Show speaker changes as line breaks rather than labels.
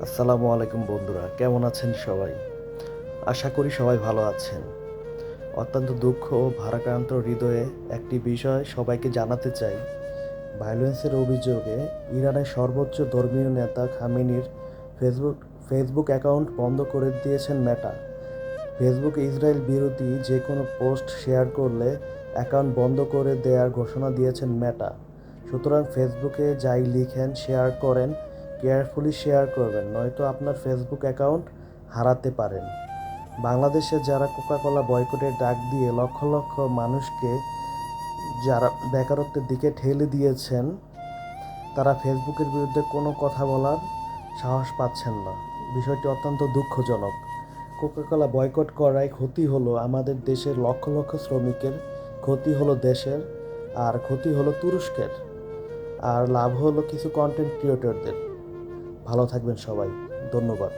আসসালামু আলাইকুম বন্ধুরা, কেমন আছেন সবাই? আশা করি সবাই ভালো আছেন। অত্যন্ত দুঃখ ও ভারাক্রান্ত হৃদয়ে একটি বিষয় সবাইকে জানাতে চাই। ভায়োলেন্সের অভিযোগে ইরানের সর্বোচ্চ ধর্মীয় নেতা খামেনির ফেসবুক ফেসবুক অ্যাকাউন্ট বন্ধ করে দিয়েছেন মেটা। ফেসবুকে ইসরায়েল বিরোধী যে কোনো পোস্ট শেয়ার করলে অ্যাকাউন্ট বন্ধ করে দেওয়ার ঘোষণা দিয়েছেন মেটা। সুতরাং ফেসবুকে যাই লিখেন, শেয়ার করেন, কেয়ারফুলি শেয়ার করবেন, নয়তো আপনার ফেসবুক অ্যাকাউন্ট হারাতে পারেন। বাংলাদেশে যারা কোকাকোলা বয়কটের ডাক দিয়ে লক্ষ লক্ষ মানুষকে যারা বেকারত্বের দিকে ঠেলে দিয়েছেন, তারা ফেসবুকের বিরুদ্ধে কোনো কথা বলার সাহস পাচ্ছেন না। বিষয়টি অত্যন্ত দুঃখজনক। কোকাকোলা বয়কট করায় ক্ষতি হলো আমাদের দেশের লক্ষ লক্ষ শ্রমিকের, ক্ষতি হলো দেশের, আর ক্ষতি হলো তুরস্কের, আর লাভ হলো কিছু কন্টেন্ট ক্রিয়েটরদের। ভালো থাকবেন সবাই। ধন্যবাদ।